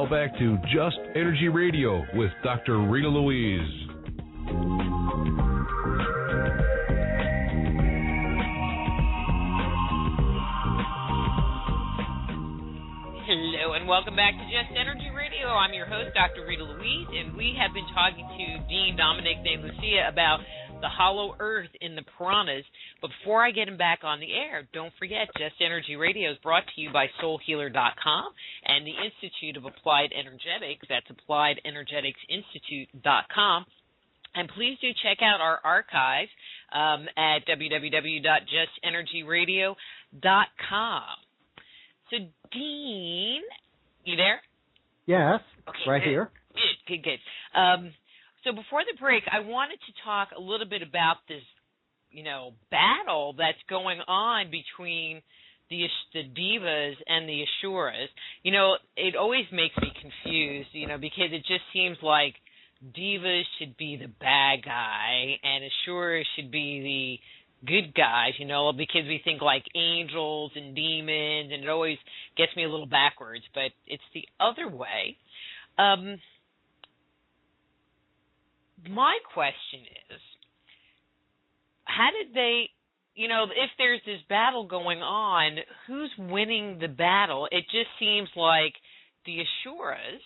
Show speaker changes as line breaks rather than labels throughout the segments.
Now back to Just Energy Radio with Dr. Rita Louise.
Hello and welcome back to Just Energy Radio. I'm your host, Dr. Rita Louise, and we have been talking to Dean Dominic De Lucia about the hollow earth in the Puranas. But before I get him back on the air, don't forget, Just Energy Radio is brought to you by SoulHealer.com and the Institute of Applied Energetics. That's AppliedEnergeticsInstitute.com. And please do check out our archives at www.justenergyradio.com. So, Dean, you there?
Yes,
okay,
right
good.
here.
Good. So before the break, I wanted to talk a little bit about this, battle that's going on between the Devas and the Asuras. It always makes me confused, because it just seems like Devas should be the bad guy and Asuras should be the good guys, because we think like angels and demons, and it always gets me a little backwards, but it's the other way. My question is, how did they, if there's this battle going on, who's winning the battle? It just seems like the Asuras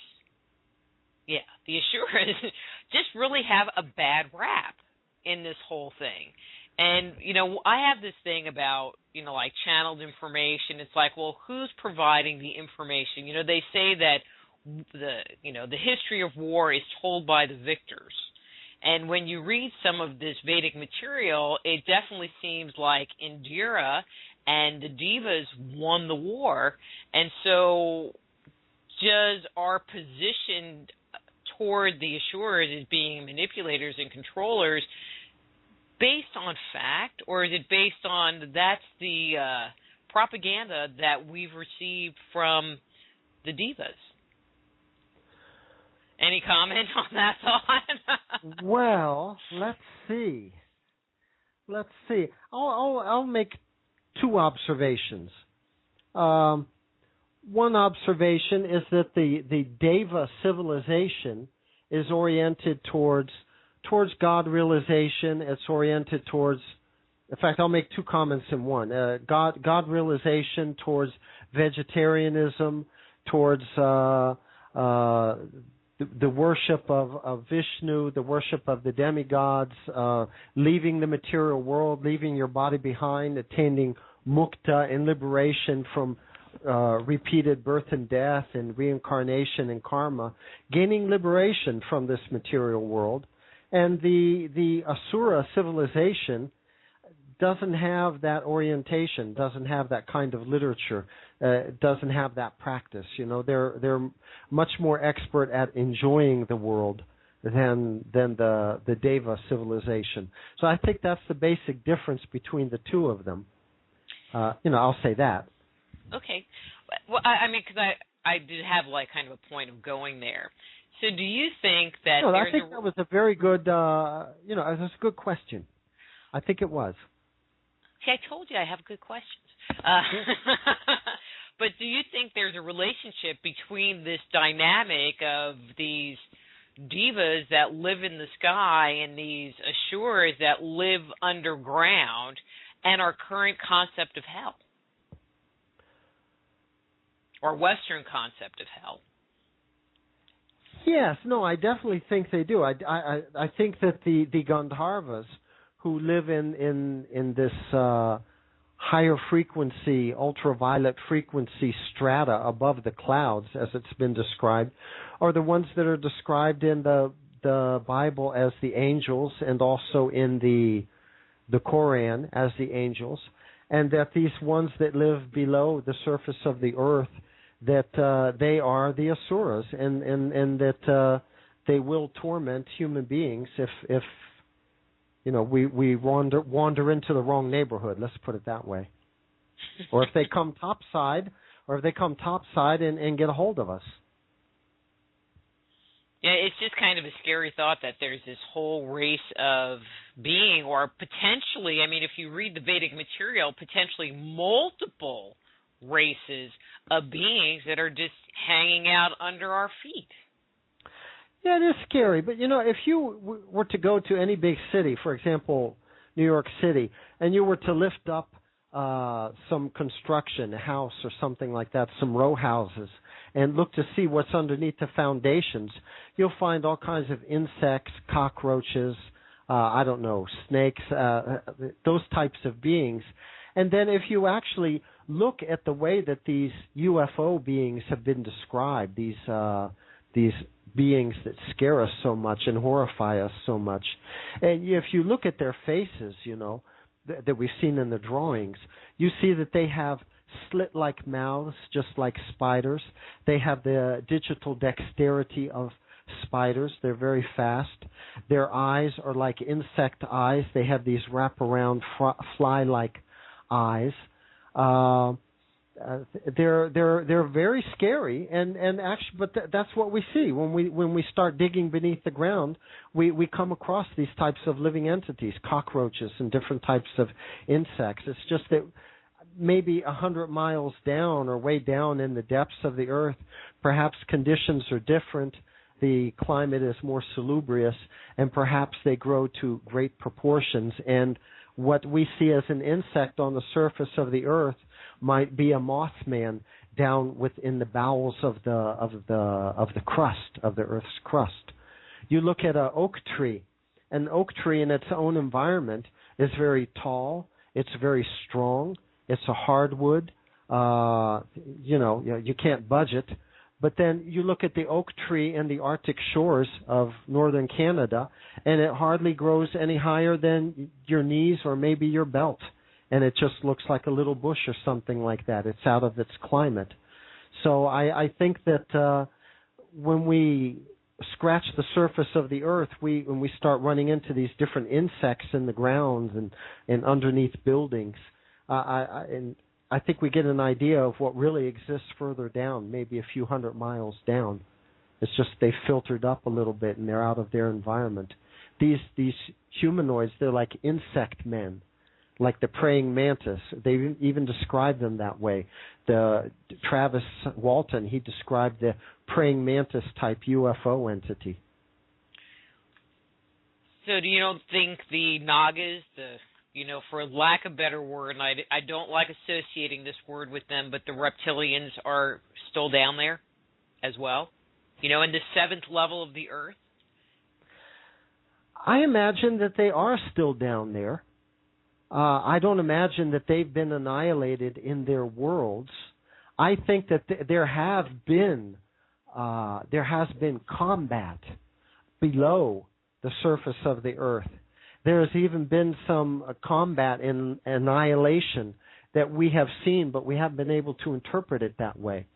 just really have a bad rap in this whole thing. And, I have this thing about, like channeled information. It's like, well, who's providing the information? They say that the history of war is told by the victors. And when you read some of this Vedic material, it definitely seems like Indira and the Devas won the war. And so does our position toward the Asuras as being manipulators and controllers based on fact, or is it based on that's the propaganda that we've received from the Devas? Any comment on that thought?
Well, let's see. I'll make two observations. One observation is that the Deva civilization is oriented towards God realization. It's oriented towards, in fact, I'll make two comments in one. God realization towards vegetarianism, towards the worship of Vishnu, the worship of the demigods, leaving the material world, leaving your body behind, attaining mukta and liberation from repeated birth and death and reincarnation and karma, gaining liberation from this material world. And the Asura civilization doesn't have that orientation, doesn't have that kind of literature, doesn't have that practice. They're much more expert at enjoying the world than the Deva civilization. So I think that's the basic difference between the two of them. I'll say that. Okay.
Well, because I did have like kind of a point of going there. So do you think that
I think that was a very good, it was a good question. I think it was.
See, I told you I have good questions. But do you think there's a relationship between this dynamic of these Devas that live in the sky and these Asuras that live underground and our current concept of hell? Or Western concept of hell?
Yes, no, I definitely think they do. I think that the Gandharvas who live in this higher frequency, ultraviolet frequency strata above the clouds, as it's been described, are the ones that are described in the Bible as the angels, and also in the Quran as the angels, and that these ones that live below the surface of the earth, that they are the Asuras, and that they will torment human beings if we wander into the wrong neighborhood. Let's put it that way. Or if they come topside, and get a hold of us.
Yeah, it's just kind of a scary thought that there's this whole race of being, or potentially, if you read the Vedic material, potentially multiple races of beings that are just hanging out under our feet.
Yeah, it is scary. But, if you were to go to any big city, for example, New York City, and you were to lift up some construction, a house or something like that, some row houses, and look to see what's underneath the foundations, you'll find all kinds of insects, cockroaches, snakes, those types of beings. And then if you actually look at the way that these UFO beings have been described, these beings that scare us so much and horrify us so much, and if you look at their faces, that we've seen in the drawings, you see that they have slit-like mouths, just like spiders. They have the digital dexterity of spiders. They're very fast. Their eyes are like insect eyes. They have these wraparound fly-like eyes. They're very scary, and actually, but that's what we see when we start digging beneath the ground. We come across these types of living entities, cockroaches and different types of insects. It's just that maybe 100 miles down or way down in the depths of the earth, perhaps conditions are different. The climate is more salubrious, and perhaps they grow to great proportions. And what we see as an insect on the surface of the earth might be a mothman down within the bowels of the crust, of the earth's crust. You look at an oak tree. An oak tree in its own environment is very tall. It's very strong. It's a hardwood. You can't budge it. But then you look at the oak tree in the Arctic shores of northern Canada, and it hardly grows any higher than your knees or maybe your belt. And it just looks like a little bush or something like that. It's out of its climate. So I think that when we scratch the surface of the earth, when we start running into these different insects in the ground and underneath buildings, I think we get an idea of what really exists further down, maybe a few hundred miles down. It's just they filtered up a little bit and they're out of their environment. These humanoids, they're like insect men, like the praying mantis. They even describe them that way. Travis Walton, he described the praying mantis type UFO entity.
So you don't think the Nagas, for lack of a better word, and I don't like associating this word with them, but the reptilians are still down there as well? In the seventh level of the earth?
I imagine that they are still down there. I don't imagine that they've been annihilated in their worlds. I think that there has been combat below the surface of the earth. There has even been some combat and annihilation that we have seen, but we haven't been able to interpret it that way.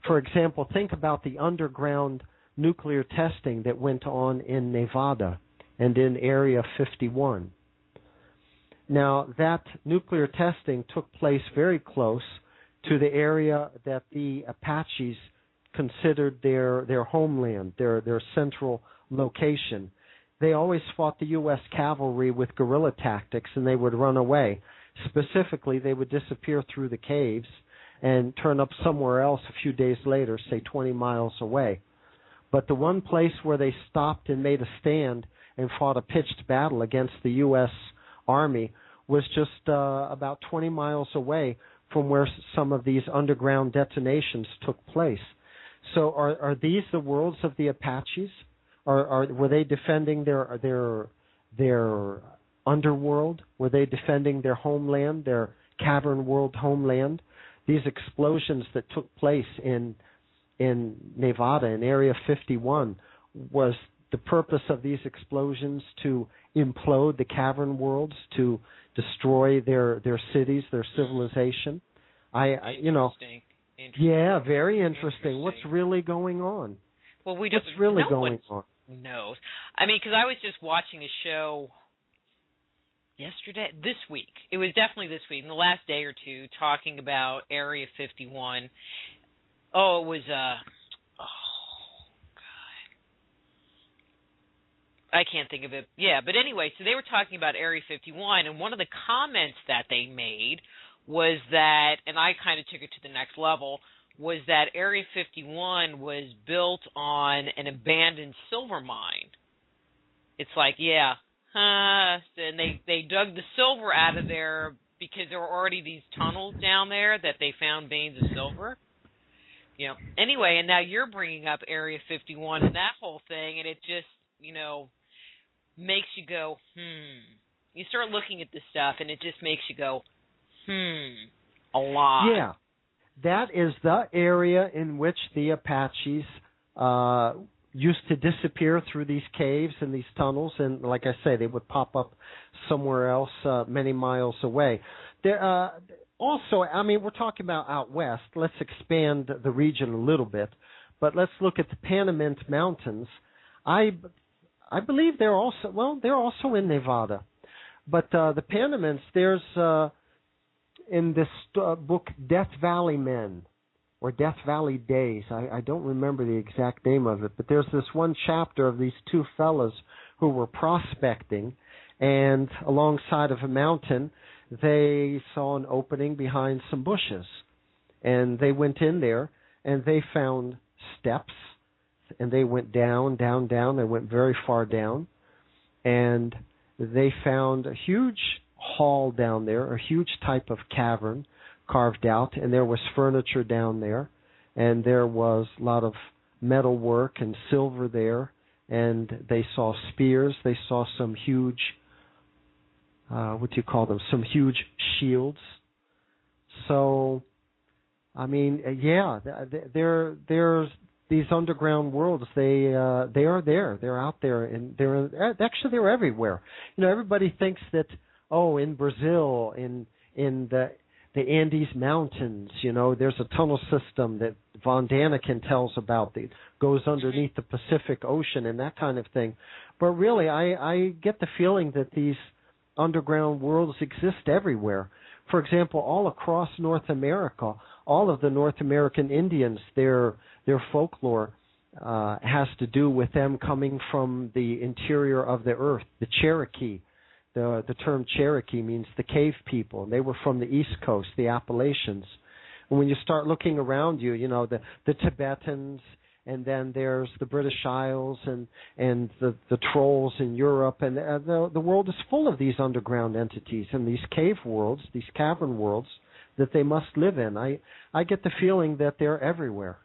For example, think about the underground nuclear testing that went on in Nevada and in Area 51. Now, that nuclear testing took place very close to the area that the Apaches considered their homeland, their central location. They always fought the U.S. cavalry with guerrilla tactics, and they would run away. Specifically, they would disappear through the caves and turn up somewhere else a few days later, say 20 miles away. But the one place where they stopped and made a stand and fought a pitched battle against the U.S. Army was just about 20 miles away from where some of these underground detonations took place. So are these the worlds of the Apaches? Were they defending their underworld? Were they defending their homeland, their cavern world homeland? These explosions that took place in Nevada, in Area 51, was the purpose of these explosions to implode the cavern worlds, to destroy their cities, their civilization?
Interesting.
Yeah, very interesting. What's really going on?
Well,
what's really going on?
Knows. I mean, because I was just watching a show this week. It was definitely this week, in the last day or two, talking about Area 51. Oh, it was, God. I can't think of it. Yeah, but anyway, so they were talking about Area 51, and one of the comments that they made was that, and I kind of took it to the next level, was that Area 51 was built on an abandoned silver mine. It's like, and they dug the silver out of there because there were already these tunnels down there that they found veins of silver. Anyway, and now you're bringing up Area 51 and that whole thing, and it just, makes you go, You start looking at this stuff, and it just makes you go, a lot.
Yeah. That is the area in which the Apaches used to disappear through these caves and these tunnels, and like I say, they would pop up somewhere else many miles away. There, also, I mean, we're talking about out west. Let's expand the region a little bit, but let's look at the Panamint Mountains. I believe they're also in Nevada, but the Panamints, there's in this book Death Valley Men or Death Valley Days. I don't remember the exact name of it, but there's this one chapter of these two fellas who were prospecting, and alongside of a mountain, they saw an opening behind some bushes, and they went in there, and they found steps, and they went down. They went very far down, and they found a huge hall down there, a huge type of cavern carved out, and there was furniture down there, and there was a lot of metal work and silver there, and they saw spears. They saw some huge, some huge shields. So, I mean, there's these underground worlds. They are there. They're out there, and they're everywhere. Everybody thinks that, in Brazil, in the Andes Mountains, there's a tunnel system that Von Daniken tells about that goes underneath the Pacific Ocean and that kind of thing. But really, I get the feeling that these underground worlds exist everywhere. For example, all across North America, all of the North American Indians, their folklore has to do with them coming from the interior of the earth, the Cherokee. The term Cherokee means the cave people, and they were from the East Coast, the Appalachians. And when you start looking around you, the Tibetans, and then there's the British Isles and the trolls in Europe, and the world is full of these underground entities and these cave worlds, these cavern worlds that they must live in. I get the feeling that they're everywhere.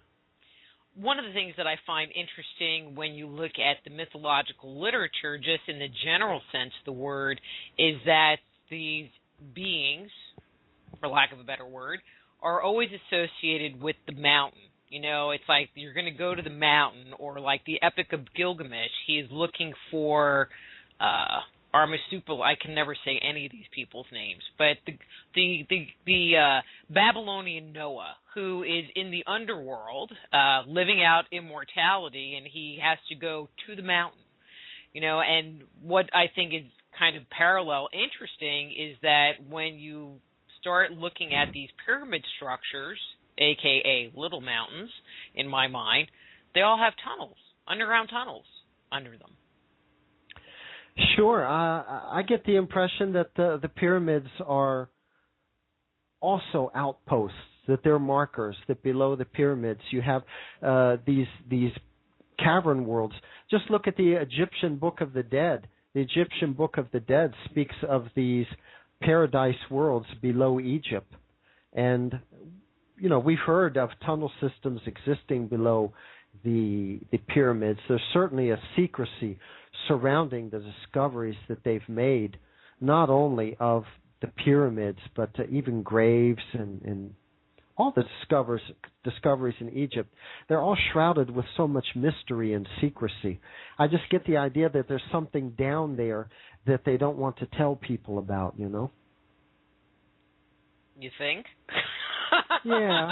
One of the things that I find interesting when you look at the mythological literature, just in the general sense of the word, is that these beings, for lack of a better word, are always associated with the mountain. It's like you're going to go to the mountain, or like the Epic of Gilgamesh, he is looking for Armasupal. I can never say any of these people's names, but the Babylonian Noah, who is in the underworld, living out immortality, and he has to go to the mountain. And what I think is kind of parallel interesting is that when you start looking at these pyramid structures, a.k.a. little mountains, in my mind, they all have tunnels, underground tunnels under them.
Sure. I get the impression that the pyramids are also outposts, that they're markers, that below the pyramids you have these cavern worlds. Just look at the Egyptian Book of the Dead. The Egyptian Book of the Dead speaks of these paradise worlds below Egypt. And, we've heard of tunnel systems existing below the pyramids. There's certainly a secrecy surrounding the discoveries that they've made, not only of the pyramids, but even graves and all the discoveries in Egypt. They're all shrouded with so much mystery and secrecy. I just get the idea that there's something down there that they don't want to tell people about,
You think?
Yeah.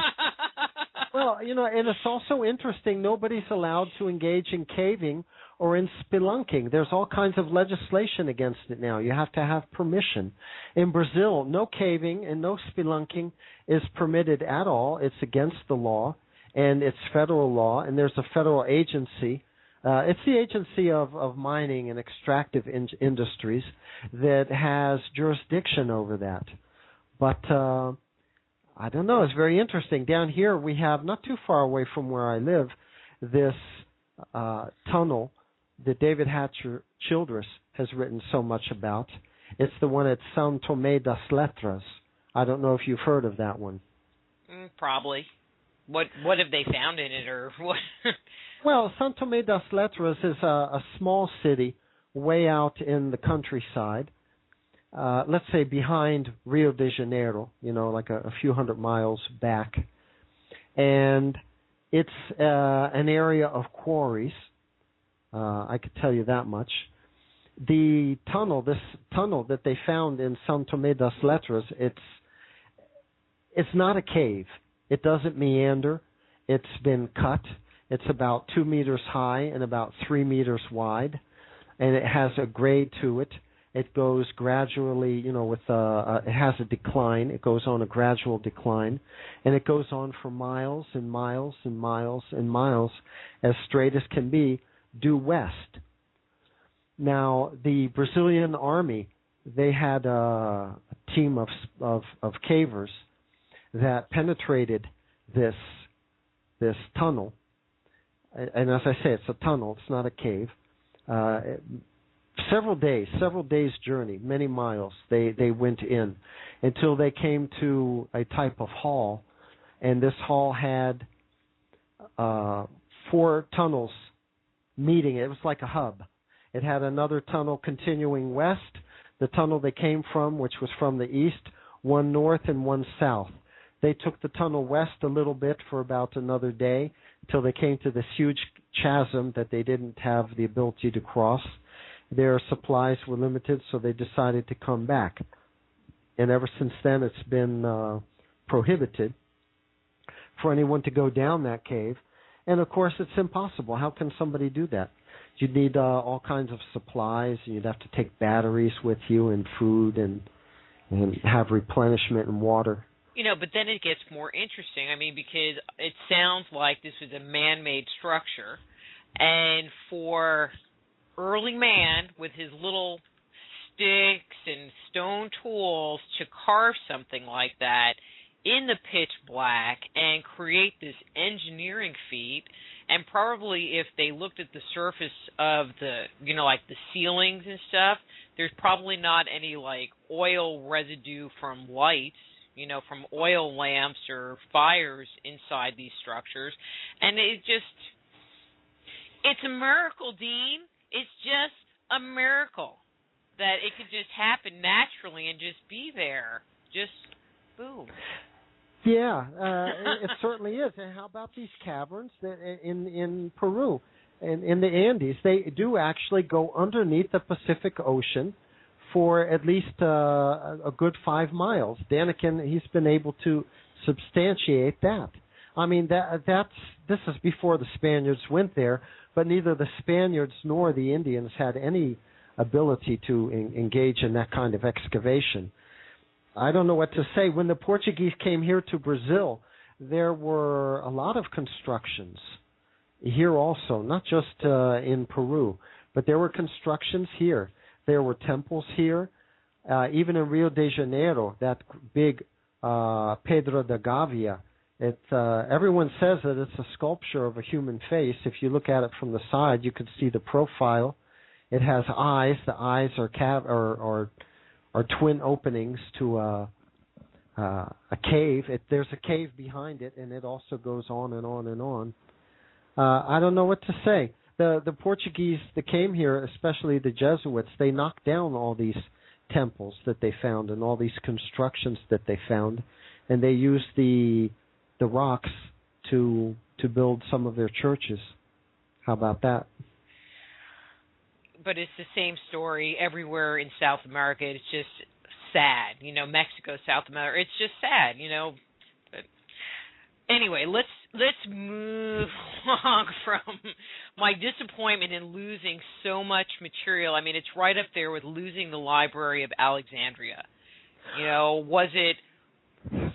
Well, and it's also interesting, nobody's allowed to engage in caving or in spelunking. There's all kinds of legislation against it now. You have to have permission. In Brazil, no caving and no spelunking is permitted at all. It's against the law, and it's federal law, and there's a federal agency. It's the Agency of Mining and Extractive Industries that has jurisdiction over that. But I don't know. It's very interesting. Down here we have, not too far away from where I live, this tunnel that David Hatcher Childress has written so much about. It's the one at São Tomé das Letras. I don't know if you've heard of that one.
Probably. What have they found in it, or what?
Well, São Tomé das Letras is a small city way out in the countryside. Let's say behind Rio de Janeiro, like a few hundred miles back. And it's an area of quarries. I could tell you that much. This tunnel that they found in São Tomé das Letras, it's not a cave. It doesn't meander. It's been cut. It's about 2 meters high and about 3 meters wide, and it has a grade to it. It goes gradually, it has a decline. It goes on a gradual decline, and it goes on for miles and miles and miles and miles, as straight as can be, due west. Now, the Brazilian army, they had a team of cavers that penetrated this tunnel. And as I say, it's a tunnel. It's not a cave. Several days journey, many miles. They went in until they came to a type of hall, and this hall had 4 tunnels meeting. It was like a hub. It had another tunnel continuing west, the tunnel they came from, which was from the east, one north and one south. They took the tunnel west a little bit for about another day until they came to this huge chasm that they didn't have the ability to cross. Their supplies were limited, so they decided to come back. And ever since then, it's been prohibited for anyone to go down that cave. And, of course, it's impossible. How can somebody do that? You'd need all kinds of supplies. You'd have to take batteries with you and food and have replenishment and water.
But then it gets more interesting. I mean, because it sounds like this was a man-made structure, and for early man with his little sticks and stone tools to carve something like that in the pitch black and create this engineering feat, and probably if they looked at the surface of the, like the ceilings and stuff, there's probably not any like oil residue from lights, from oil lamps or fires inside these structures. And it's a miracle, Dean. It's just a miracle that it could just happen naturally and just be there. Just boom.
Yeah, it certainly is. And how about these caverns in Peru, in the Andes? They do actually go underneath the Pacific Ocean for at least a good 5 miles. Daniken, he's been able to substantiate that. I mean, this is before the Spaniards went there, but neither the Spaniards nor the Indians had any ability to engage in that kind of excavation. I don't know what to say. When the Portuguese came here to Brazil, there were a lot of constructions here also, not just in Peru, but there were constructions here. There were temples here. Even in Rio de Janeiro, that big Pedro da Gávea, everyone says that it's a sculpture of a human face. If you look at it from the side, you can see the profile. It has eyes. The eyes are twin openings to a cave. There's a cave behind it, and it also goes on and on and on. I don't know what to say. The Portuguese that came here, especially the Jesuits, they knocked down all these temples that they found and all these constructions that they found, and they used the rocks to build some of their churches. How about that?
But it's the same story everywhere in South America. It's just sad. Mexico, South America, it's just sad, But anyway, let's move along from my disappointment in losing so much material. I mean, it's right up there with losing the Library of Alexandria. Was it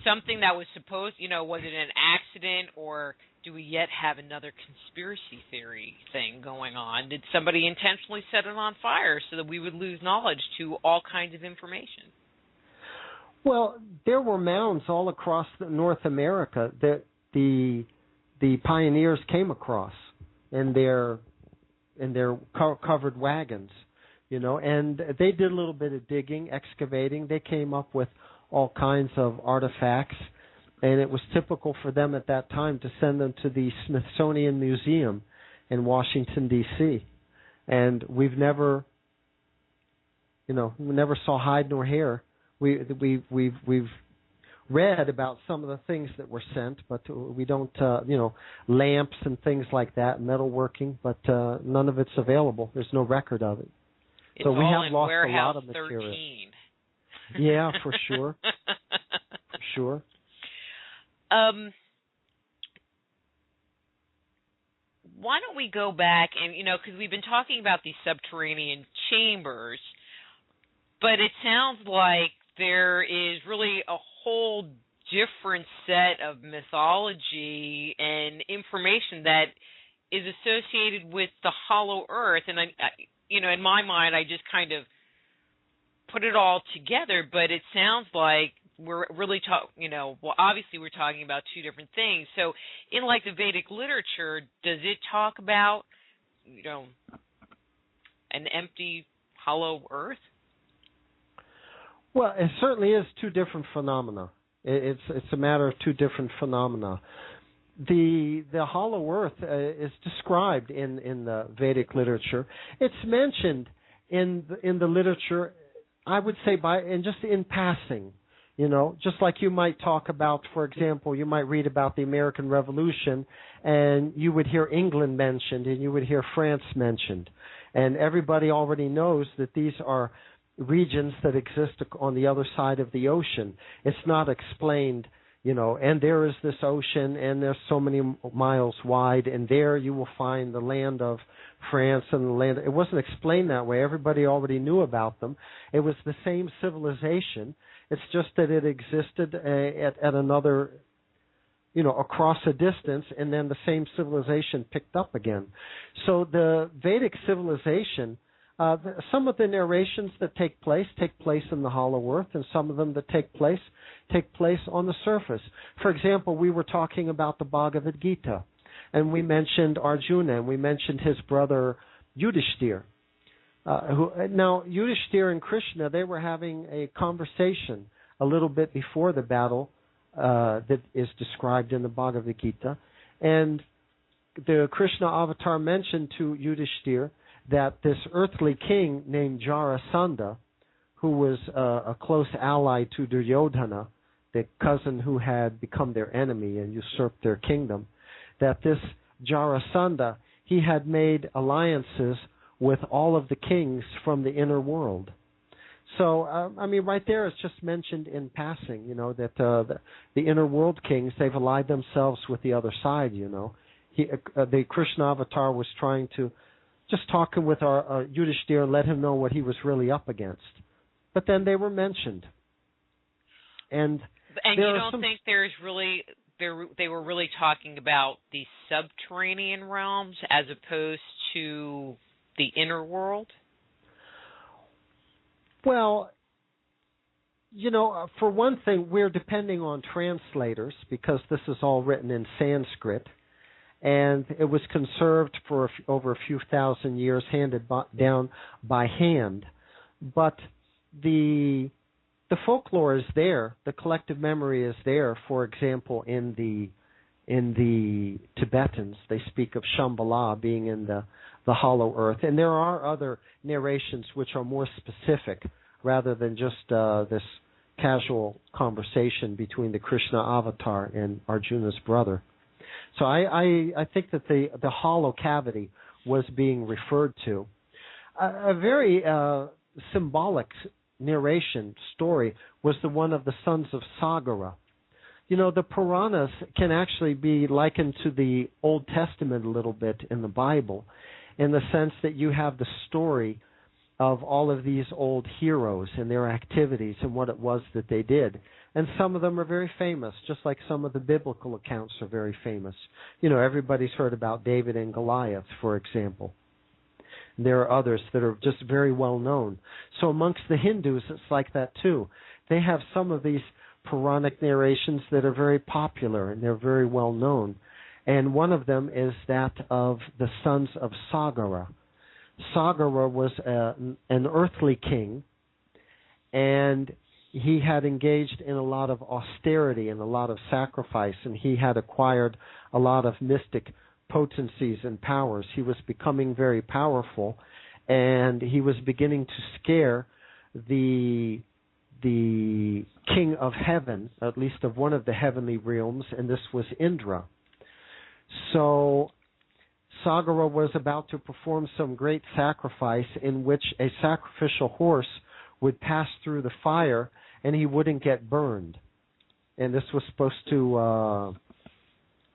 something that was supposed, was it an accident, or do we yet have another conspiracy theory thing going on? Did somebody intentionally set it on fire so that we would lose knowledge to all kinds of information?
Well, there were mounds all across North America that the pioneers came across in their covered wagons, and they did a little bit of digging, excavating. They came up with all kinds of artifacts, and it was typical for them at that time to send them to the Smithsonian Museum in Washington, D.C. And we've never saw hide nor hair. We've read about some of the things that were sent, but we don't, lamps and things like that, metalworking, but none of it's available. There's no record of it.
It's
so we
all
have
in
lost
Warehouse
a lot of material.
13.
Yeah, for sure. For sure.
Why don't we go back and, because we've been talking about these subterranean chambers, but it sounds like there is really a whole different set of mythology and information that is associated with the hollow earth. And, in my mind, I just kind of put it all together, but it sounds like we're really obviously we're talking about two different things. So in like the Vedic literature, does it talk about, an empty, hollow earth?
Well, it certainly is two different phenomena. It's a matter of two different phenomena. The hollow earth is described in the Vedic literature. It's mentioned in the literature, I would say just in passing. Just like you might talk about, for example, you might read about the American Revolution, and you would hear England mentioned, and you would hear France mentioned, and everybody already knows that these are regions that exist on the other side of the ocean. It's not explained, and there is this ocean, and there's so many miles wide, and there you will find the land of France and the land. It wasn't explained that way. Everybody already knew about them. It was the same civilization. It's just that it existed at another, across a distance, and then the same civilization picked up again. So the Vedic civilization, some of the narrations that take place in the hollow earth, and some of them that take place on the surface. For example, we were talking about the Bhagavad Gita, and we mentioned Arjuna, and we mentioned his brother Yudhishthir. Now, Yudhishthir and Krishna, they were having a conversation a little bit before the battle that is described in the Bhagavad Gita, and the Krishna avatar mentioned to Yudhishthir that this earthly king named Jarasandha, who was a close ally to Duryodhana, the cousin who had become their enemy and usurped their kingdom, that this Jarasandha, he had made alliances with all of the kings from the inner world. So, right there it's just mentioned in passing, that the inner world kings, they've allied themselves with the other side, the Krishna avatar was trying to just talking with our Yudhishthira and let him know what he was really up against. But then they were mentioned. And
you don't think they were really talking about the subterranean realms as opposed to the inner world?
Well, for one thing, we're depending on translators because this is all written in Sanskrit, and it was conserved for over a few thousand years, handed down by hand. But the folklore is there, the collective memory is there. For example, in the Tibetans, they speak of Shambhala being in the hollow earth, and there are other narrations which are more specific rather than just this casual conversation between the Krishna avatar and Arjuna's brother. So I think that the hollow cavity was being referred to. A very symbolic narration story was the one of the sons of Sagara. The Puranas can actually be likened to the Old Testament a little bit in the Bible, in the sense that you have the story of all of these old heroes and their activities and what it was that they did. And some of them are very famous, just like some of the biblical accounts are very famous. Everybody's heard about David and Goliath, for example. There are others that are just very well known. So amongst the Hindus, it's like that too. they have some of these Puranic narrations that are very popular and they're very well known. And one of them is that of the sons of Sagara. Sagara was an earthly king, and he had engaged in a lot of austerity and a lot of sacrifice, and he had acquired a lot of mystic potencies and powers. He was becoming very powerful, and he was beginning to scare the king of heaven, at least of one of the heavenly realms, and this was Indra. So Sagara was about to perform some great sacrifice in which a sacrificial horse would pass through the fire and he wouldn't get burned. And this was supposed to,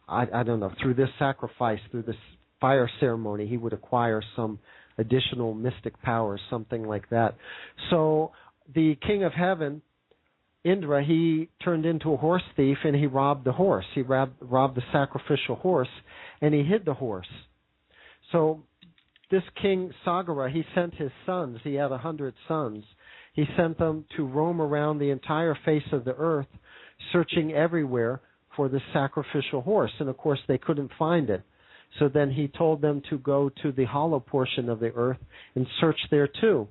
I don't know, through this sacrifice, through this fire ceremony, he would acquire some additional mystic powers, something like that. So the king of heaven, Indra, he turned into a horse thief and he robbed the horse. He robbed the sacrificial horse and he hid the horse. So this king Sagara, he sent his sons. He had 100 sons. He sent them to roam around the entire face of the earth, searching everywhere for the sacrificial horse. And of course they couldn't find it. So then he told them to go to the hollow portion of the earth and search there too.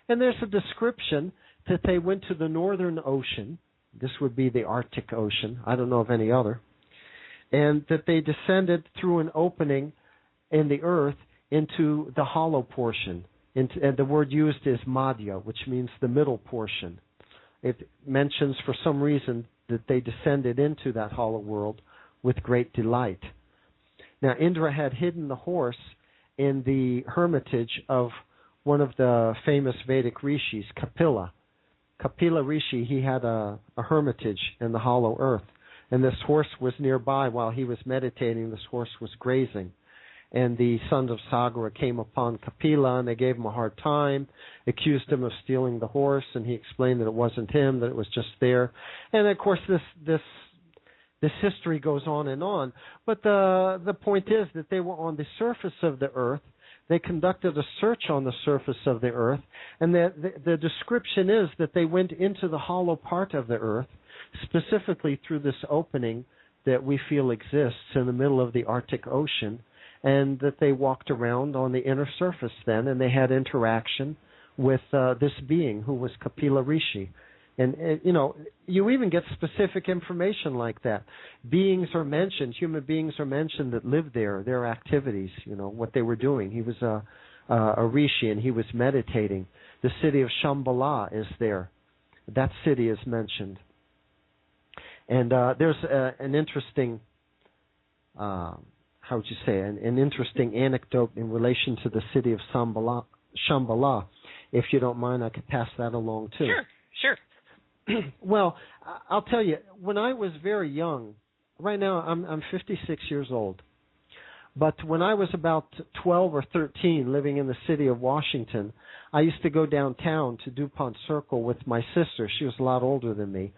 And there's a description that they went to the northern ocean. This would be the Arctic Ocean. I don't know of any other. And that they descended through an opening in the earth into the hollow portion. And the word used is Madhya, which means the middle portion. It mentions for some reason that they descended into that hollow world with great delight. Now, Indra had hidden the horse in the hermitage of one of the famous Vedic rishis, Kapila. Kapila Rishi, he had a hermitage in the hollow earth, and this horse was nearby while he was meditating. This horse was grazing, and the sons of Sagara came upon Kapila, and they gave him a hard time, accused him of stealing the horse, and he explained that it wasn't him, that it was just there. And of course, this history goes on, but the point is that they were on the surface of the earth. They conducted a search on the surface of the earth, and the description is that they went into the hollow part of the earth, specifically through this opening that we feel exists in the middle of the Arctic Ocean, and that they walked around on the inner surface then, and they had interaction with this being who was Kapila Rishi. And, you even get specific information like that. Beings are mentioned, human beings are mentioned that lived there, their activities, what they were doing. He was a rishi and he was meditating. The city of Shambhala is there. That city is mentioned. And there's an interesting, how would you say, an interesting anecdote in relation to the city of Shambhala. If you don't mind, I could pass that along too.
Sure.
Well, I'll tell you, when I was very young, right now I'm 56 years old, but when I was about 12 or 13 living in the city of Washington, I used to go downtown to DuPont Circle with my sister. She was a lot older than me,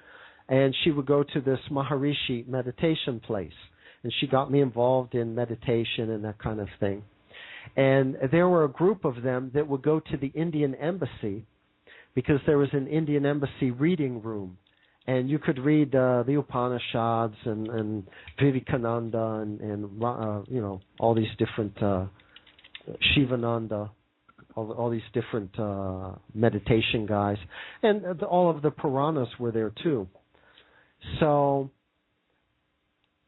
and she would go to this Maharishi meditation place, and she got me involved in meditation and that kind of thing. And there were a group of them that would go to the Indian Embassy, because there was an Indian Embassy reading room, and you could read the Upanishads and Vivekananda and all these different Shivananda, all these different meditation guys, and all of the Puranas were there too. So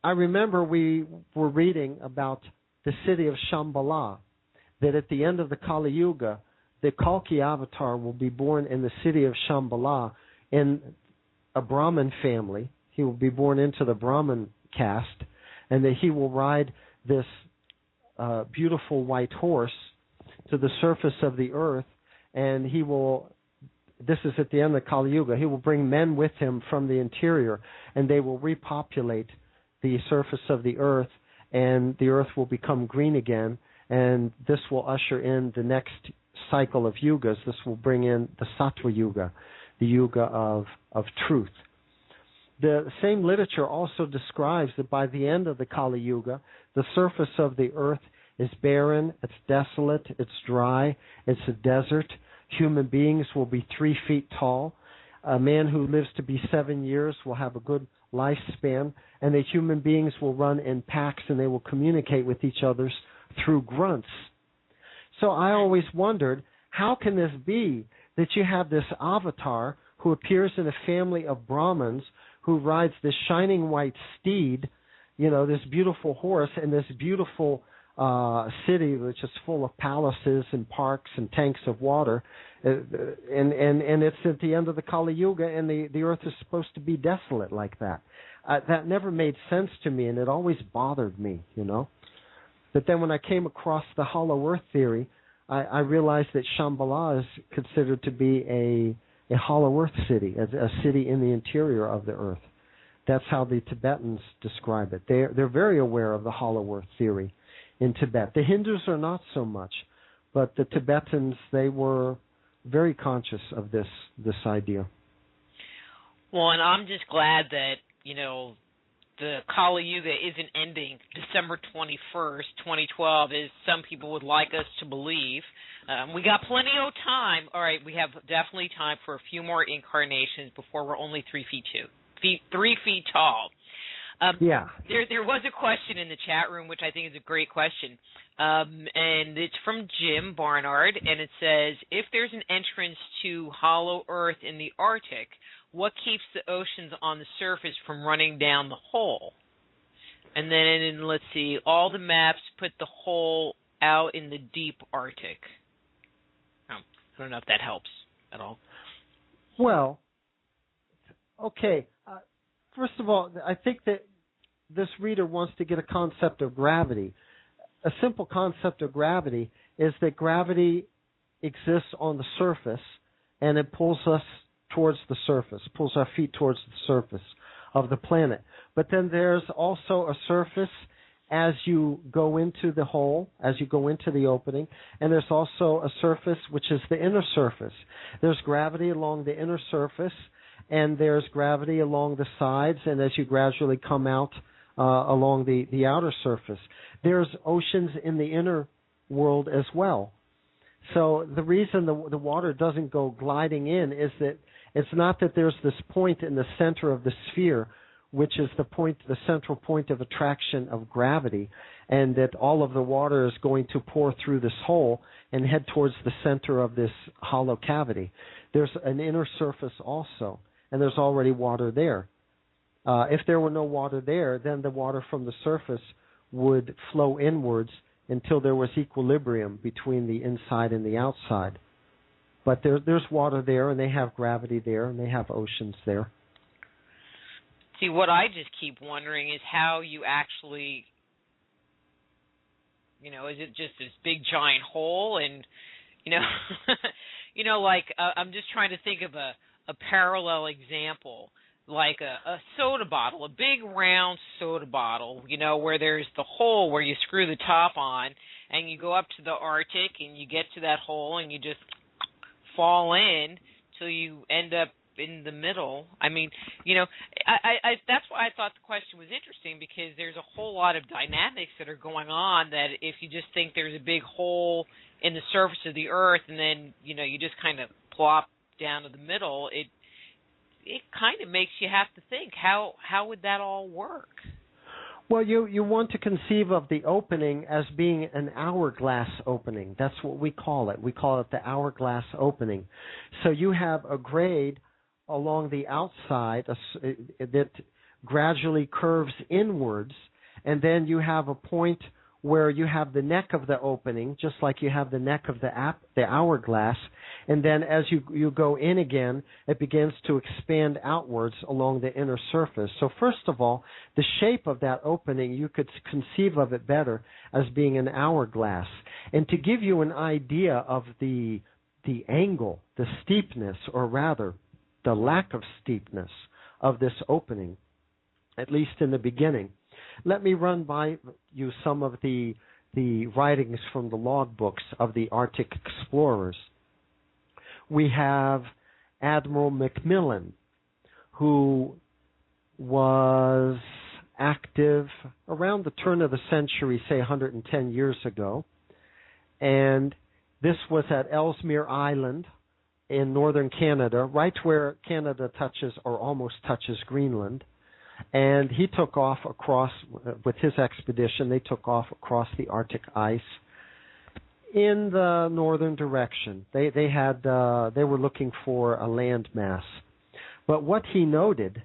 I remember we were reading about the city of Shambhala, that at the end of the Kali Yuga, the Kalki avatar will be born in the city of Shambhala in a Brahmin family. He will be born into the Brahmin caste, and that he will ride this beautiful white horse to the surface of the earth, and he will, this is at the end of Kali Yuga, he will bring men with him from the interior, and they will repopulate the surface of the earth, and the earth will become green again, and this will usher in the next cycle of yugas. This will bring in the Sattva Yuga, the Yuga of truth. The same literature also describes that by the end of the Kali Yuga, the surface of the earth is barren, it's desolate, it's dry, it's a desert. Human beings will be 3 feet tall. a man who lives to be 7 years will have a good lifespan, and that human beings will run in packs and they will communicate with each other through grunts. So I always wondered, how can this be that you have this avatar who appears in a family of Brahmins, who rides this shining white steed, this beautiful horse, and this beautiful city which is full of palaces and parks and tanks of water, and it's at the end of the Kali Yuga, and the earth is supposed to be desolate like that. That never made sense to me, and it always bothered me, But then when I came across the hollow earth theory, I realized that Shambhala is considered to be a hollow earth city, a city in the interior of the earth. That's how the Tibetans describe it. They're very aware of the hollow earth theory in Tibet. The Hindus are not so much, but the Tibetans, they were very conscious of this idea.
Well, and I'm just glad that, the Kali Yuga isn't ending December 21st, 2012, as some people would like us to believe. We got plenty of time. All right, we have definitely time for a few more incarnations before we're only 3 feet tall.
Yeah.
There was a question in the chat room, which I think is a great question, and it's from Jim Barnard, and it says, if there's an entrance to hollow earth in the Arctic, what keeps the oceans on the surface from running down the hole? And then, let's see, all the maps put the hole out in the deep Arctic. I don't know if that helps at all.
Well, okay. First of all, I think that this reader wants to get a concept of gravity. A simple concept of gravity is that gravity exists on the surface, and it pulls us towards the surface, pulls our feet towards the surface of the planet. But then there's also a surface as you go into the hole, as you go into the opening, and there's also a surface which is the inner surface. There's gravity along the inner surface, and there's gravity along the sides, and as you gradually come out along the outer surface. There's oceans in the inner world as well. So the reason the water doesn't go gliding in is that it's not that there's this point in the center of the sphere, which is the central point of attraction of gravity, and that all of the water is going to pour through this hole and head towards the center of this hollow cavity. There's an inner surface also, and there's already water there. If there were no water there, then the water from the surface would flow inwards until there was equilibrium between the inside and the outside. But there's water there, and they have gravity there, and they have oceans there.
See, what I just keep wondering is how you actually, is it just this big giant hole? And, I'm just trying to think of a parallel example, like a soda bottle, a big round soda bottle, where there's the hole where you screw the top on, and you go up to the Arctic, and you get to that hole, and you just fall in till you end up in the middle. I mean, I that's why I thought the question was interesting, because there's a whole lot of dynamics that are going on that if you just think there's a big hole in the surface of the earth and then, you just kind of plop down to the middle, it kind of makes you have to think, how would that all work?
Well, you want to conceive of the opening as being an hourglass opening. That's what we call it. We call it the hourglass opening. So you have a grade along the outside that gradually curves inwards, and then you have a point where you have the neck of the opening, just like you have the neck of the hourglass, and then as you go in again, it begins to expand outwards along the inner surface. So first of all, the shape of that opening, you could conceive of it better as being an hourglass. And to give you an idea of the angle, the steepness, or rather, the lack of steepness of this opening, at least in the beginning, let me run by you some of the writings from the logbooks of the Arctic explorers. We have Admiral Macmillan, who was active around the turn of the century, say 110 years ago, and this was at Ellesmere Island in northern Canada, right where Canada touches or almost touches Greenland. And he took off across, with his expedition, they took off across the Arctic ice in the northern direction. They were looking for a land mass. But what he noted,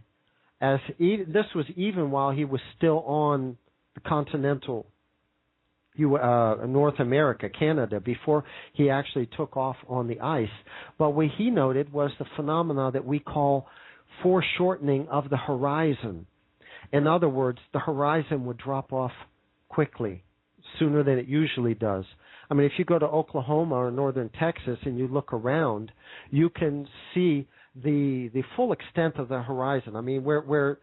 this was even while he was still on the continental North America, Canada, before he actually took off on the ice. But what he noted was the phenomena that we call foreshortening of the horizon. In other words, the horizon would drop off quickly, sooner than it usually does. I mean, if you go to Oklahoma or northern Texas and you look around, you can see the full extent of the horizon. I mean, where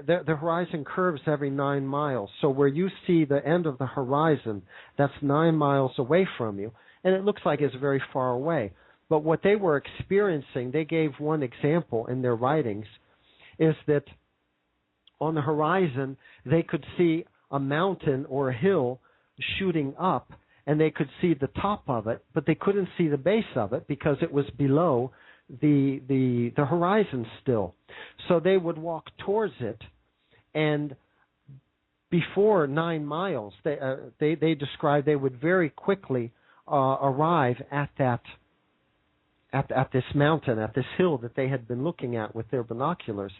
the horizon curves every 9 miles. So where you see the end of the horizon, that's 9 miles away from you, and it looks like it's very far away. But what they were experiencing, they gave one example in their writings, is that on the horizon they could see a mountain or a hill shooting up, and they could see the top of it, but they couldn't see the base of it because it was below the horizon still. So they would walk towards it, and before 9 miles, they described they would very quickly arrive at this mountain, at this hill that they had been looking at with their binoculars.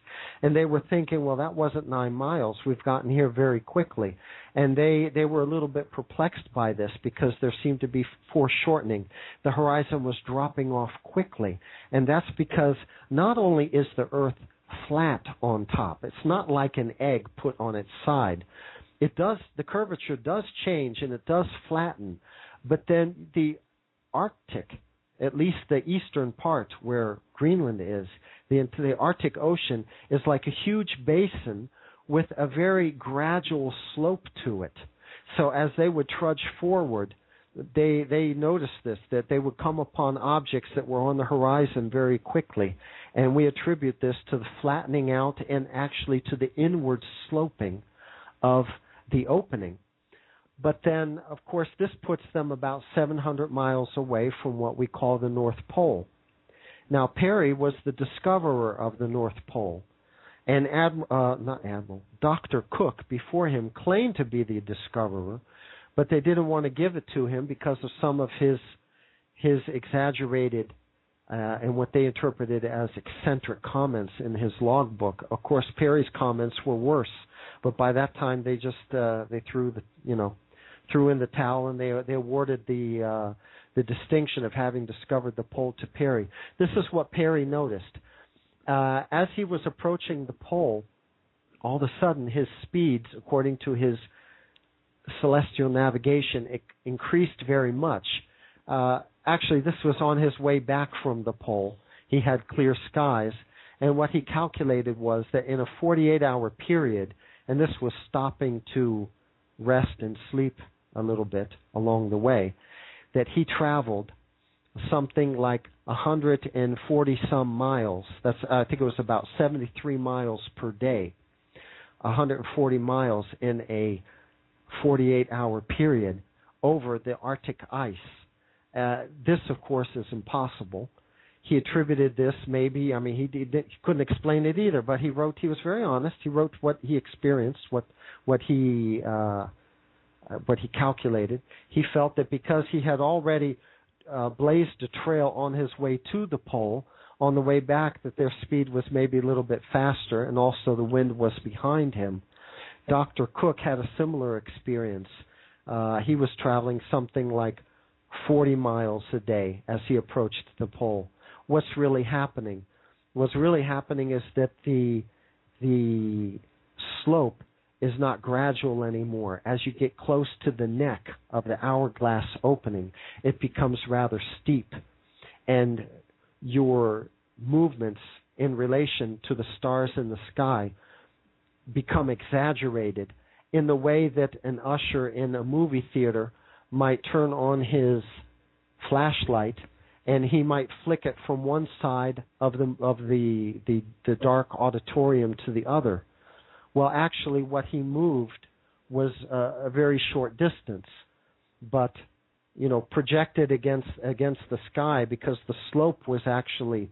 And they were thinking, well, that wasn't 9 miles. We've gotten here very quickly. And they were a little bit perplexed by this because there seemed to be foreshortening. The horizon was dropping off quickly. And that's because not only is the Earth flat on top, it's not like an egg put on its side. The curvature does change and it does flatten. But then the Arctic, at least the eastern part where Greenland is, the Arctic Ocean is like a huge basin with a very gradual slope to it. So as they would trudge forward, they noticed this, that they would come upon objects that were on the horizon very quickly. And we attribute this to the flattening out and actually to the inward sloping of the opening. But then, of course, this puts them about 700 miles away from what we call the North Pole. Now, Peary was the discoverer of the North Pole. And Dr. Cook, before him, claimed to be the discoverer, but they didn't want to give it to him because of some of his exaggerated and what they interpreted as eccentric comments in his logbook. Of course, Peary's comments were worse, but by that time they just they threw in the towel, and they awarded the distinction of having discovered the pole to Peary. This is what Peary noticed. As he was approaching the pole, all of a sudden his speeds, according to his celestial navigation, increased very much. Actually, this was on his way back from the pole. He had clear skies, and what he calculated was that in a 48-hour period, and this was stopping to rest and sleep a little bit along the way, that he traveled something like 140 some miles. That's I think it was about 73 miles per day. 140 miles in a 48-hour period over the Arctic ice. This, of course, is impossible. He attributed this maybe, he couldn't explain it either, but he was very honest. He wrote what he experienced, what he calculated. He felt that because he had already blazed a trail on his way to the pole, on the way back that their speed was maybe a little bit faster, and also the wind was behind him. Dr. Cook had a similar experience. He was traveling something like 40 miles a day as he approached the pole. What's really happening? What's really happening is that the slope is not gradual anymore. As you get close to the neck of the hourglass opening, it becomes rather steep, and your movements in relation to the stars in the sky become exaggerated in the way that an usher in a movie theater might turn on his flashlight and he might flick it from one side of the dark auditorium to the other. Well, actually, what he moved was a very short distance, but projected against the sky because the slope was actually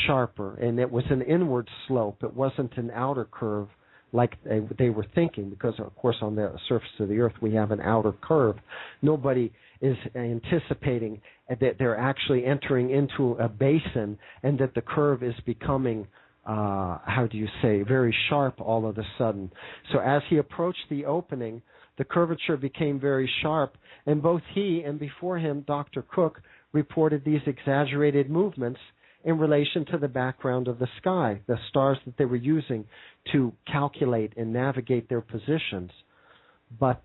sharper, and it was an inward slope. It wasn't an outer curve like they were thinking, because, of course, on the surface of the Earth we have an outer curve. Nobody is anticipating that they're actually entering into a basin and that the curve is becoming, very sharp all of a sudden. So as he approached the opening, the curvature became very sharp, and both he and before him Dr. Cook reported these exaggerated movements in relation to the background of the sky, the stars that they were using to calculate and navigate their positions. But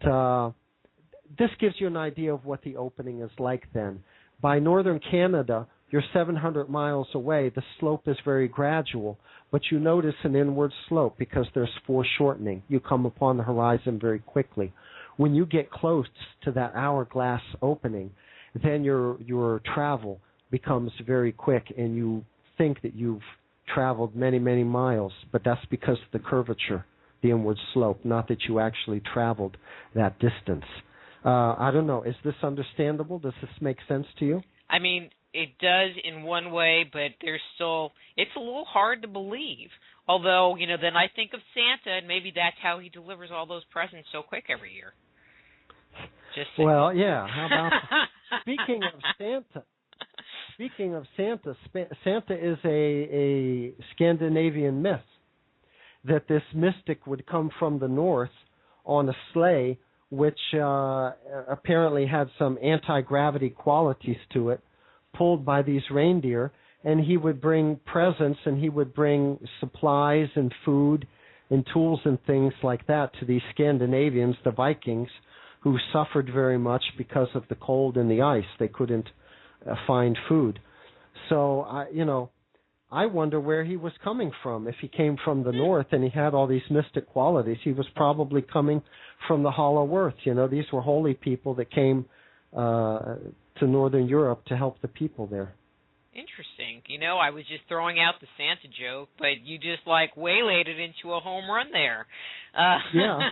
this gives you an idea of what the opening is like then. By northern Canada, you're 700 miles away. The slope is very gradual, but you notice an inward slope because there's foreshortening. You come upon the horizon very quickly. When you get close to that hourglass opening, then your travel becomes very quick, and you think that you've traveled many, many miles, but that's because of the curvature, the inward slope, not that you actually traveled that distance. I don't know. Is this understandable? Does this make sense to you?
I mean, it does in one way, but it's a little hard to believe. Although, then I think of Santa, and maybe that's how he delivers all those presents so quick every year.
Well, yeah. How about speaking of Santa, Santa is a Scandinavian myth, that this mystic would come from the north on a sleigh, which apparently had some anti-gravity qualities to it, pulled by these reindeer, and he would bring presents, and he would bring supplies and food and tools and things like that to these Scandinavians, the Vikings, who suffered very much because of the cold and the ice. They couldn't find food. So, I wonder where he was coming from. If he came from the north and he had all these mystic qualities, he was probably coming from the Hollow Earth. These were holy people that came to Northern Europe to help the people there.
Interesting. I was just throwing out the Santa joke, but you just waylaid it into a home run there.
Yeah.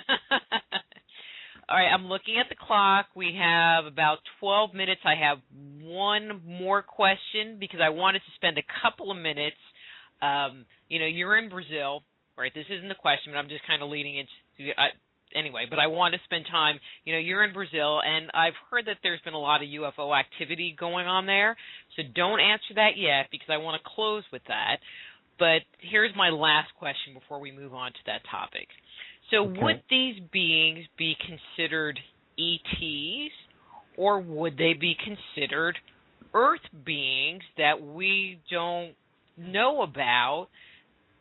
All right, I'm looking at the clock. We have about 12 minutes. I have one more question because I wanted to spend a couple of minutes. You're in Brazil, right? This isn't the question, but I'm just kind of leading into anyway, but I want to spend time. You're in Brazil, and I've heard that there's been a lot of UFO activity going on there, so don't answer that yet because I want to close with that. But here's my last question before we move on to that topic. So Would these beings be considered ETs, or would they be considered Earth beings that we don't know about?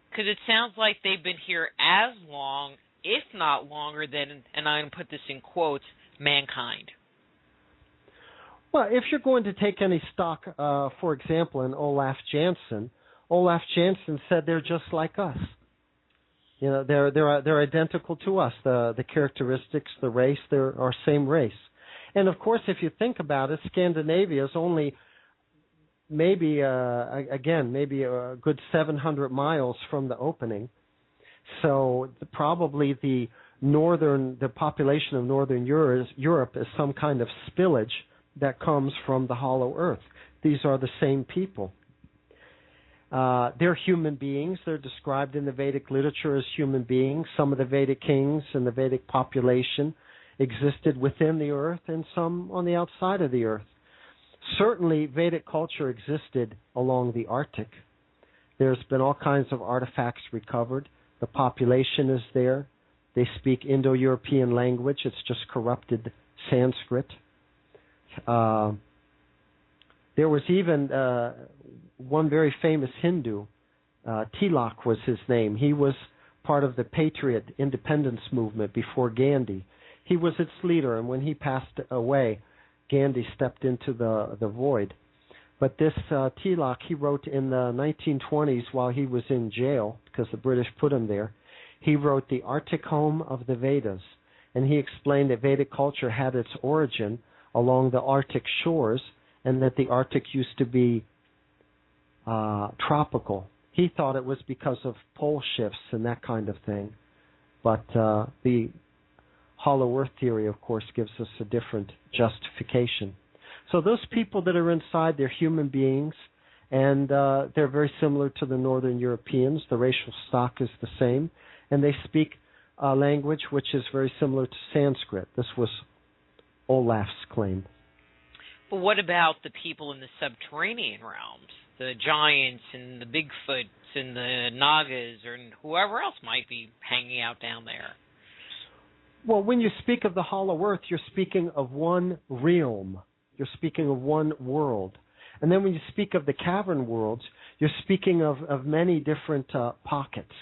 Because it sounds like they've been here as long, if not longer than, and I'm going to put this in quotes, mankind.
Well, if you're going to take any stock, for example, in Olaf Janssen said they're just like us. They're identical to us. The characteristics, the race, they're our same race. And of course, if you think about it, Scandinavia is only maybe a good 700 miles from the opening. So probably the population of Northern Europe is some kind of spillage that comes from the Hollow Earth. These are the same people. They're human beings. They're described in the Vedic literature as human beings. Some of the Vedic kings and the Vedic population existed within the earth and some on the outside of the earth. Certainly, Vedic culture existed along the Arctic. There's been all kinds of artifacts recovered. The population is there. They speak Indo-European language. It's just corrupted Sanskrit. There was even one very famous Hindu, Tilak was his name. He was part of the Patriot independence movement before Gandhi. He was its leader, and when he passed away, Gandhi stepped into the void. But this Tilak, he wrote in the 1920s while he was in jail, because the British put him there, he wrote the Arctic Home of the Vedas, and he explained that Vedic culture had its origin along the Arctic shores, and that the Arctic used to be tropical. He thought it was because of pole shifts and that kind of thing. But the hollow earth theory, of course, gives us a different justification. So those people that are inside, they're human beings, and they're very similar to the Northern Europeans. The racial stock is the same, and they speak a language which is very similar to Sanskrit. This was Olaf's claim.
But what about the people in the subterranean realms, the giants and the Bigfoots and the Nagas, or whoever else might be hanging out down there?
Well, when you speak of the hollow earth, you're speaking of one realm. You're speaking of one world. And then when you speak of the cavern worlds, you're speaking of many different pockets.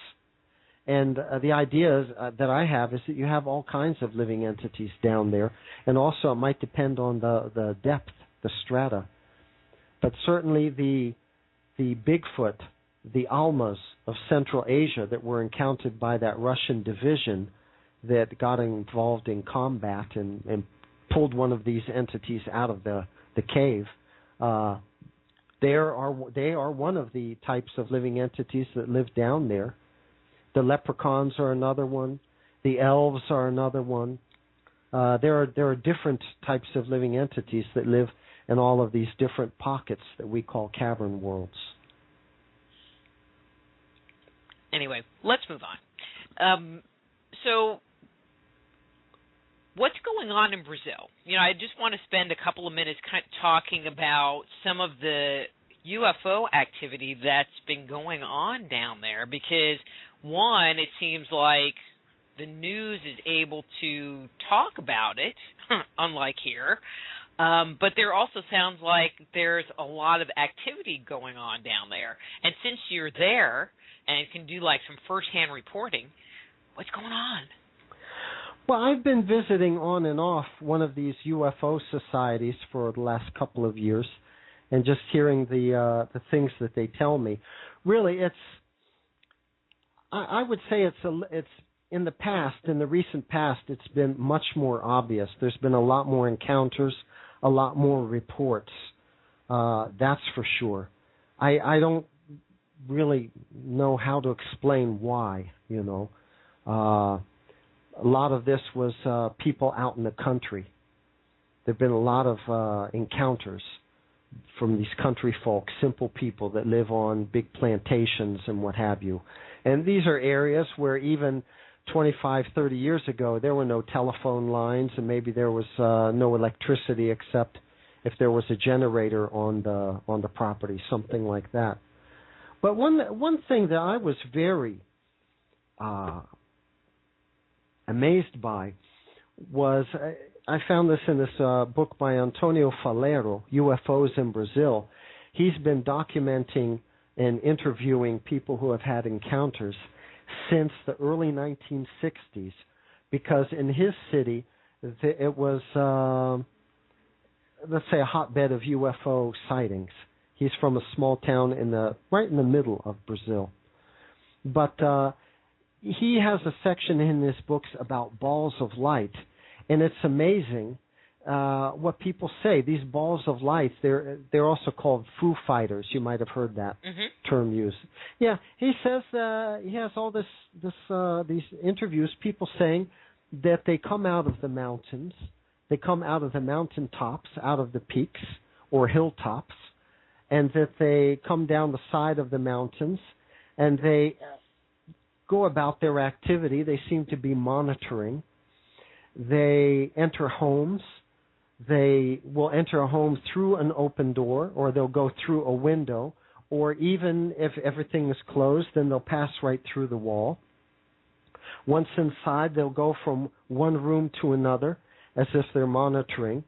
And the idea that I have is that you have all kinds of living entities down there. And also it might depend on the depth, the strata. But certainly the Bigfoot, the Almas of Central Asia that were encountered by that Russian division that got involved in combat and pulled one of these entities out of the cave, they are one of the types of living entities that live down there. The leprechauns are another one. The elves are another one. There are different types of living entities that live in all of these different pockets that we call cavern worlds.
Anyway, let's move on. So what's going on in Brazil? I just want to spend a couple of minutes kind of talking about some of the UFO activity that's been going on down there, because one, it seems like the news is able to talk about it, unlike here, but there also sounds like there's a lot of activity going on down there. And since you're there and can do like some first-hand reporting, what's going on?
Well, I've been visiting on and off one of these UFO societies for the last couple of years, and just hearing the things that they tell me. Really, I would say it's in the past, in the recent past, it's been much more obvious. There's been a lot more encounters, a lot more reports. That's for sure. I don't really know how to explain why. A lot of this was people out in the country. There have been a lot of encounters from these country folk, simple people that live on big plantations and what have you. And these are areas where even 25, 30 years ago, there were no telephone lines, and maybe there was no electricity except if there was a generator on the property, something like that. But one thing that I was very amazed by was I found this in this book by Antonio Falero, UFOs in Brazil. He's been documenting and interviewing people who have had encounters since the early 1960s, because in his city it was, let's say, a hotbed of UFO sightings. He's from a small town right in the middle of Brazil. But he has a section in his books about balls of light, and it's amazing what people say. These balls of light, they're also called Foo Fighters. You might have heard that term used. Yeah, he says he has all these interviews, people saying that they come out of the mountains, they come out of the mountain tops, out of the peaks or hilltops, and that they come down the side of the mountains, and they go about their activity. They seem to be monitoring. They enter homes. They will enter a home through an open door, or they'll go through a window, or even if everything is closed, then they'll pass right through the wall. Once inside, they'll go from one room to another as if they're monitoring.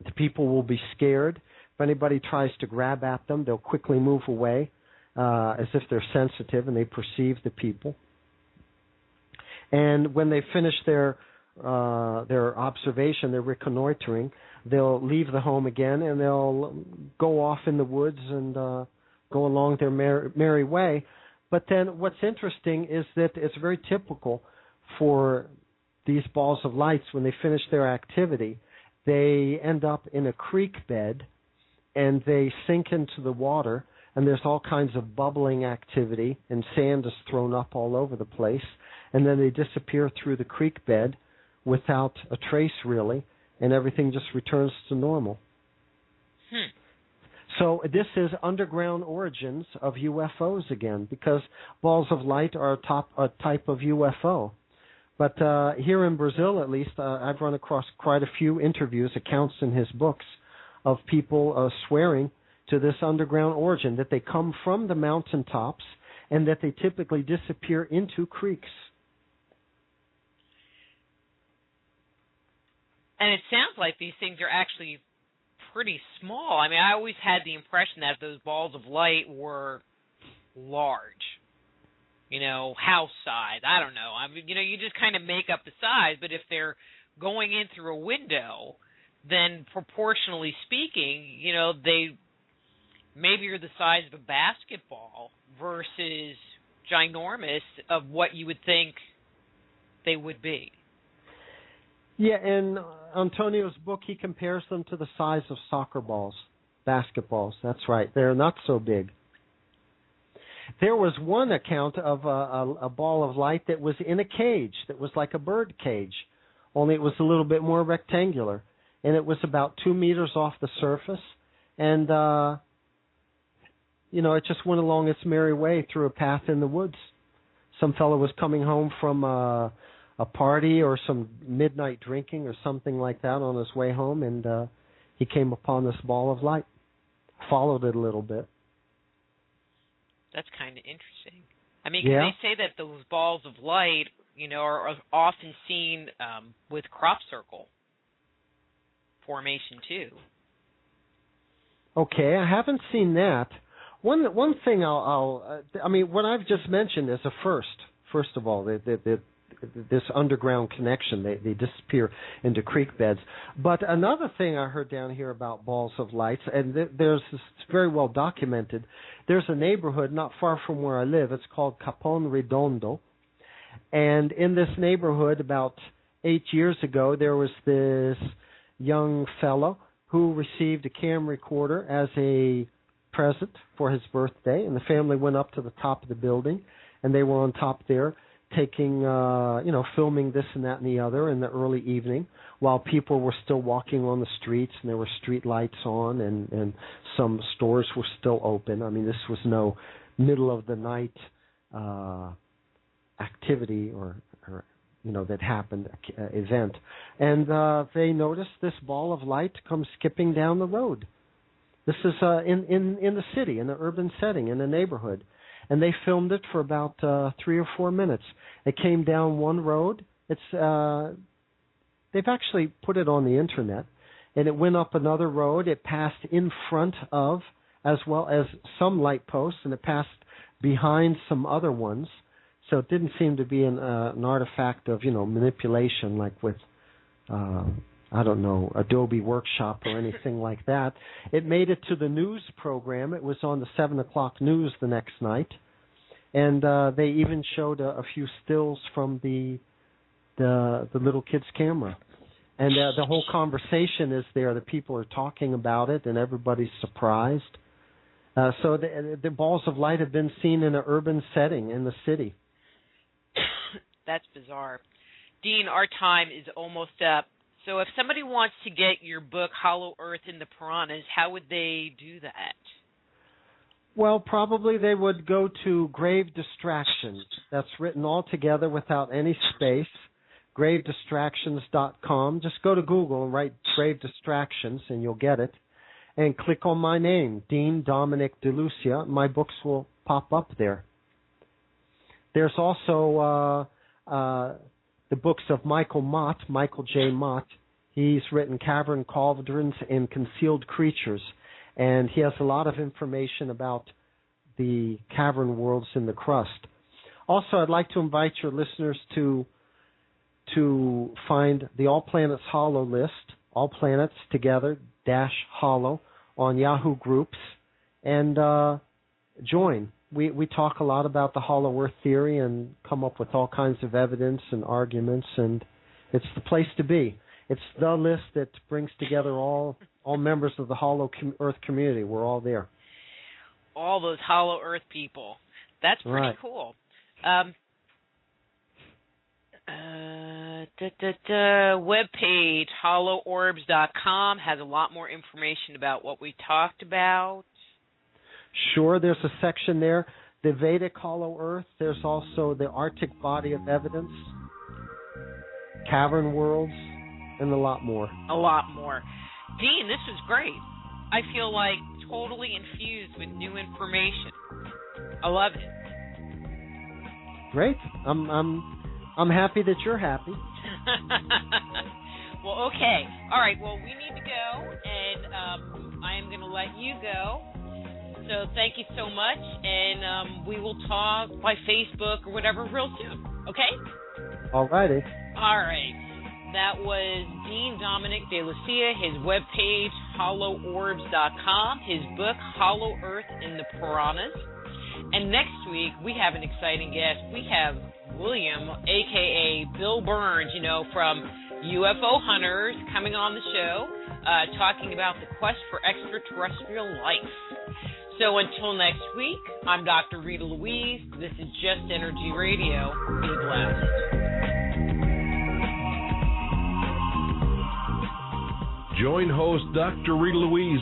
The people will be scared. If anybody tries to grab at them, they'll quickly move away as if they're sensitive and they perceive the people. And when they finish their observation, their reconnoitering, they'll leave the home again and they'll go off in the woods and go along their merry way. But then what's interesting is that it's very typical for these balls of lights, when they finish their activity, they end up in a creek bed and they sink into the water, and there's all kinds of bubbling activity and sand is thrown up all over the place, and then they disappear through the creek bed without a trace, really, and everything just returns to normal. So this is underground origins of UFOs again, because balls of light are a type of UFO. But here in Brazil, at least, I've run across quite a few interviews, accounts in his books, of people swearing to this underground origin, that they come from the mountaintops and that they typically disappear into creeks.
And it sounds like these things are actually pretty small. I mean, I always had the impression that those balls of light were large, house size. I don't know. I mean, you just kind of make up the size, but if they're going in through a window, then proportionally speaking, they maybe are the size of a basketball versus ginormous of what you would think they would be.
Yeah, in Antonio's book, he compares them to the size of soccer balls, basketballs. That's right. They're not so big. There was one account of a ball of light that was in a cage, that was like a bird cage, only it was a little bit more rectangular. And it was about 2 meters off the surface. And, it just went along its merry way through a path in the woods. Some fellow was coming home from a party or some midnight drinking or something like that on his way home, and he came upon this ball of light, followed it a little bit.
That's kind of interesting. I mean, they say that those balls of light, are often seen with crop circle formation too.
Okay, I haven't seen that. One thing what I've just mentioned is a first of all, this underground connection. They disappear into creek beds. But another thing I heard down here about balls of lights, and it's very well documented. There's a neighborhood not far from where I live. It's called Capão Redondo. And in this neighborhood, about 8 years ago, there was this young fellow who received a cam recorder as a present for his birthday, and the family went up to the top of the building, and they were on top there taking, filming this and that and the other in the early evening while people were still walking on the streets and there were street lights on and some stores were still open. I mean, this was no middle of the night activity or that happened, event. And they noticed this ball of light come skipping down the road. This is in the city, in the urban setting, in the neighborhood. And they filmed it for about 3 or 4 minutes. It came down one road. They've actually put it on the internet. And it went up another road. It passed in front of, as well as some light posts, and it passed behind some other ones. So it didn't seem to be an artifact of, manipulation like with, Adobe Workshop or anything like that. It made it to the news program. It was on the 7 o'clock news the next night. And they even showed a few stills from the little kid's camera. And the whole conversation is there. The people are talking about it, and everybody's surprised. So the balls of light have been seen in an urban setting in the city.
That's bizarre. Dean, our time is almost up. So if somebody wants to get your book, Hollow Earth and the Piranhas, how would they do that?
Well, probably they would go to Grave Distractions. That's written all together without any space, gravedistractions.com. Just go to Google and write Grave Distractions, and you'll get it. And click on my name, Dean Dominic De Lucia. My books will pop up there. There's also the books of Michael J. Mott. He's written Cavern Cauldrons and Concealed Creatures, and he has a lot of information about the cavern worlds in the crust. Also, I'd like to invite your listeners to find the All Planets Hollow list, All Planets Together -Hollow, on Yahoo Groups, and join. We talk a lot about the Hollow Earth theory and come up with all kinds of evidence and arguments, and it's the place to be. It's the list that brings together all members of the Hollow Earth community. We're all there.
All those Hollow Earth people. That's pretty cool. webpage, hollowOrbs.com, has a lot more information about what we talked about.
Sure, there's a section there. The Vedic Hollow Earth. There's also the Arctic Body of Evidence, Cavern Worlds, and a lot more.
A lot more. Dean, this was great. I feel like totally infused with new information. I love it.
Great. I'm happy that you're happy.
Well, okay. All right. Well, we need to go, and I am going to let you go. So thank you so much, and we will talk by Facebook or whatever real soon. Okay?
All righty.
All right. That was Dean Dominic De Lucia, his webpage, HollowOrbs.com, his book, Hollow Earth in the Puranas. And next week, we have an exciting guest. We have William, a.k.a. Bill Burns, from UFO Hunters, coming on the show, talking about the quest for extraterrestrial life. So until next week, I'm Dr. Rita Louise. This is Just Energy Radio. Be blessed.
Join host Dr. Rita Louise